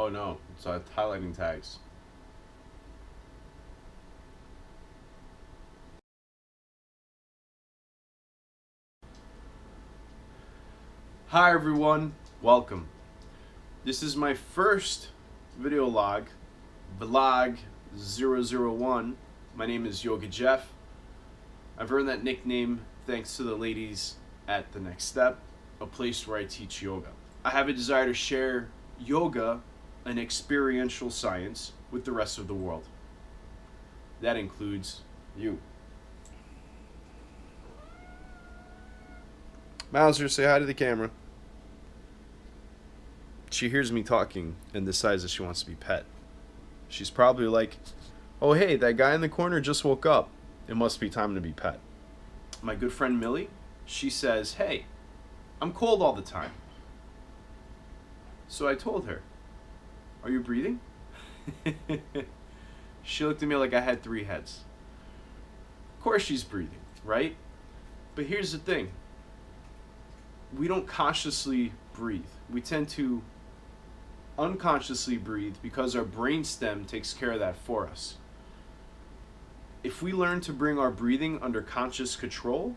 Oh no, it's highlighting tags. Hi everyone, welcome. This is my first video vlog 001. My name is Yoga Jeff. I've earned that nickname thanks to the ladies at The Next Step, a place where I teach yoga. I have a desire to share yoga, an experiential science, with the rest of the world. That includes you. Mauser, say hi to the camera. She hears me talking and decides that she wants to be pet. She's probably like, oh hey, that guy in the corner just woke up. It must be time to be pet. My good friend Millie, she says, hey, I'm cold all the time. So I told her, are you breathing? She looked at me like I had 3 heads. Of course she's breathing, right? But here's the thing. We don't consciously breathe. We tend to unconsciously breathe because our brainstem takes care of that for us. If we learn to bring our breathing under conscious control,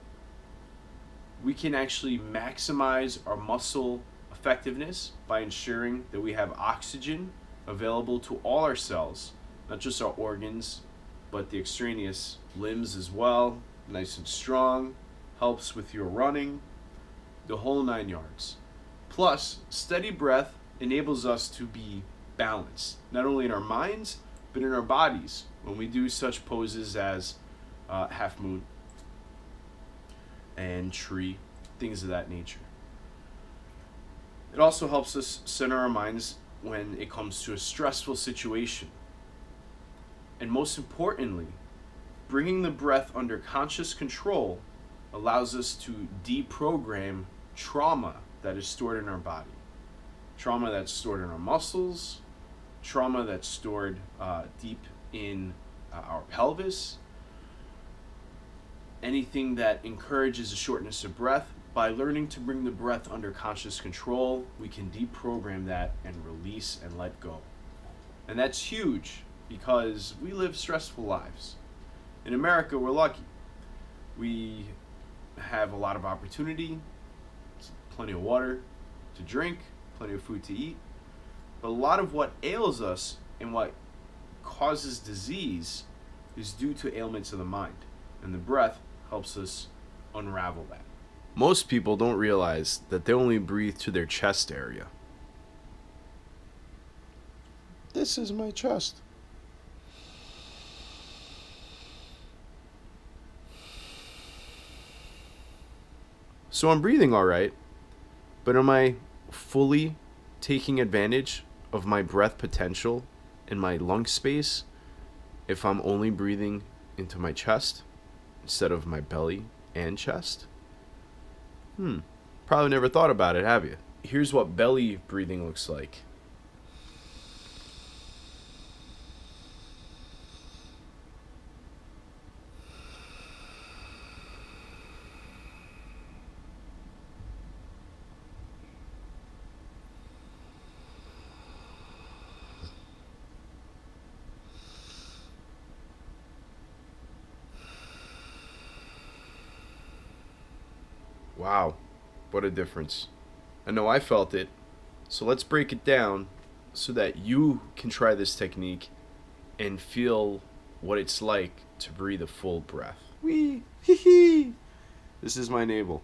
we can actually maximize our muscle effectiveness by ensuring that we have oxygen available to all our cells, not just our organs, but the extraneous limbs as well, nice and strong, helps with your running, the whole 9 yards. Plus, steady breath enables us to be balanced, not only in our minds, but in our bodies when we do such poses as half moon and tree, things of that nature. It also helps us center our minds when it comes to a stressful situation. And most importantly, bringing the breath under conscious control allows us to deprogram trauma that is stored in our body. Trauma that's stored in our muscles, trauma that's stored deep in our pelvis, anything that encourages a shortness of breath. By learning to bring the breath under conscious control, we can deprogram that and release and let go. And that's huge because we live stressful lives. In America, we're lucky. We have a lot of opportunity, plenty of water to drink, plenty of food to eat. But a lot of what ails us and what causes disease is due to ailments of the mind. And the breath helps us unravel that. Most people don't realize that they only breathe to their chest area. This is my chest. So I'm breathing all right, but am I fully taking advantage of my breath potential and my lung space if I'm only breathing into my chest instead of my belly and chest? Probably never thought about it, have you? Here's what belly breathing looks like. Wow, what a difference. I know I felt it. So let's break it down so that you can try this technique and feel what it's like to breathe a full breath. Wee, hee hee. This is my navel.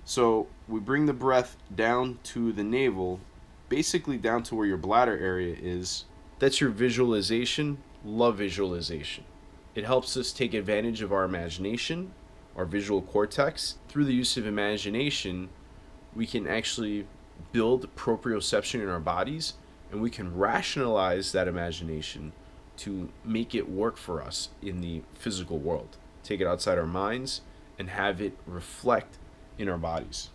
So we bring the breath down to the navel, basically down to where your bladder area is. That's your visualization. Love visualization. It helps us take advantage of our imagination, our visual cortex. Through the use of imagination, we can actually build proprioception in our bodies, and we can rationalize that imagination to make it work for us in the physical world. Take it outside our minds and have it reflect in our bodies.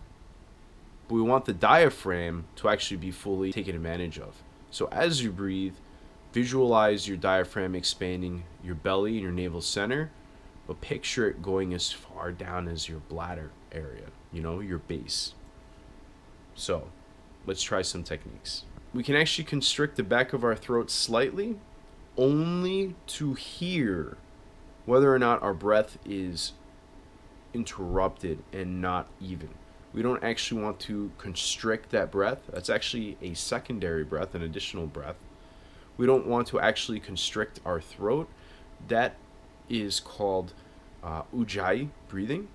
But we want the diaphragm to actually be fully taken advantage of. So as you breathe, visualize your diaphragm expanding your belly and your navel center, but picture it going as far down as your bladder area, your base. So let's try some techniques. we can actually constrict the back of our throat slightly, only to hear whether or not our breath is interrupted and not even. We don't actually want to constrict that breath. That's actually a secondary breath, an additional breath. We don't want to actually constrict our throat. That is called ujjayi breathing,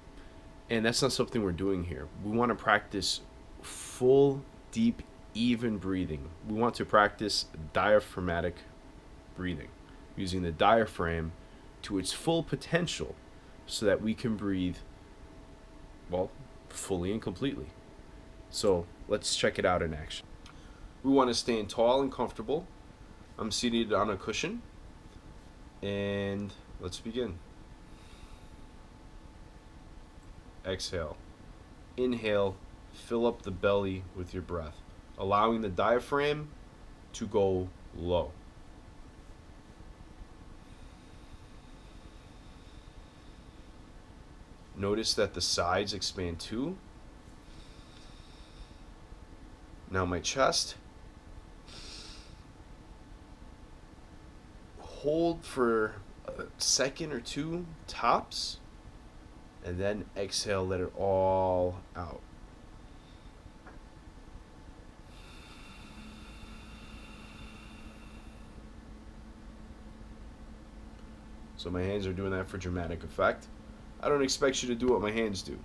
and that's not something we're doing here. We want to practice full, deep, even breathing. We want to practice diaphragmatic breathing, using the diaphragm to its full potential so that we can breathe, well, fully and completely. So let's check it out in action. We want to stand tall and comfortable. I'm seated on a cushion, and let's begin. Exhale. Inhale, fill up the belly with your breath, allowing the diaphragm to go low. Notice that the sides expand too. Now my chest. Hold for a second or two tops, and then exhale, let it all out. So my hands are doing that for dramatic effect. I don't expect you to do what my hands do.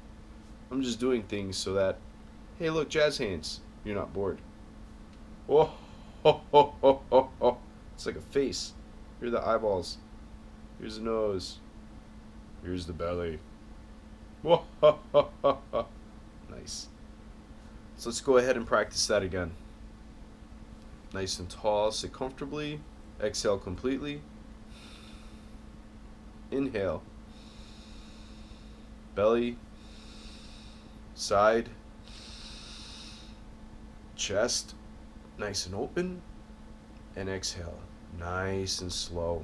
I'm just doing things so that, hey, look, jazz hands, you're not bored. Oh, ho, ho, ho, ho, ho. It's like a face. Here are the eyeballs. Here's the nose. Here's the belly. Whoa, ho, ho, ho, ho. Nice. So let's go ahead and practice that again. Nice and tall, sit comfortably. Exhale completely. Inhale. Belly, side, chest, nice and open, and exhale, nice and slow.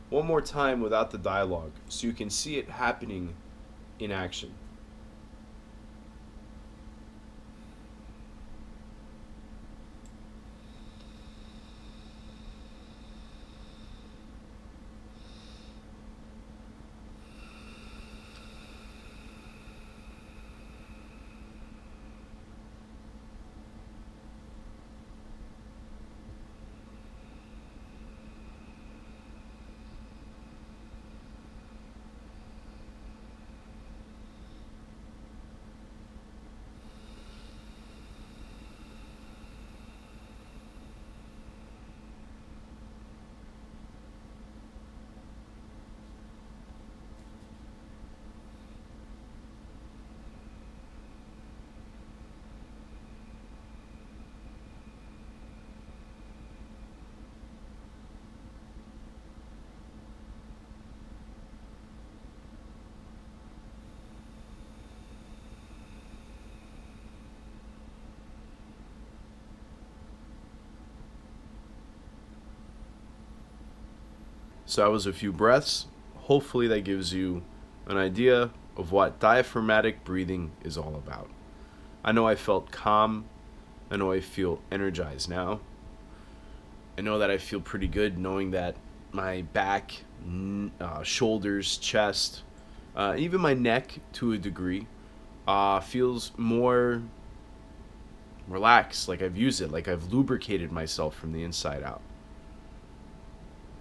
One more time without the dialogue, so you can see it happening in action. So that was a few breaths. Hopefully that gives you an idea of what diaphragmatic breathing is all about. I know I felt calm. I know I feel energized now. I know that I feel pretty good knowing that my back, shoulders, chest, even my neck to a degree, feels more relaxed, like I've used it, like I've lubricated myself from the inside out.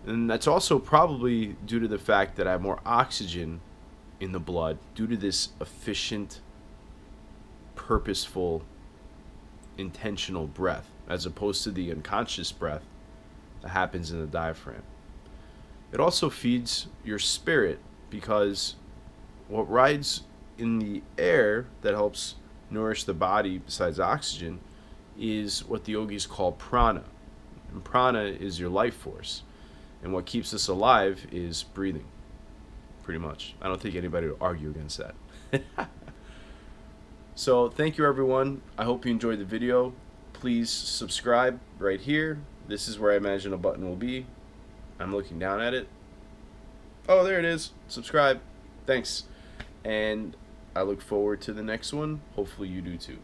And that's also probably due to the fact that I have more oxygen in the blood due to this efficient, purposeful, intentional breath, as opposed to the unconscious breath that happens in the diaphragm. It also feeds your spirit, because what rides in the air that helps nourish the body besides oxygen is what the yogis call prana. And prana is your life force. And what keeps us alive is breathing, pretty much. I don't think anybody would argue against that. So thank you, everyone. I hope you enjoyed the video. Please subscribe right here. This is where I imagine a button will be. I'm looking down at it. Oh, there it is. Subscribe. Thanks. And I look forward to the next one. Hopefully you do too.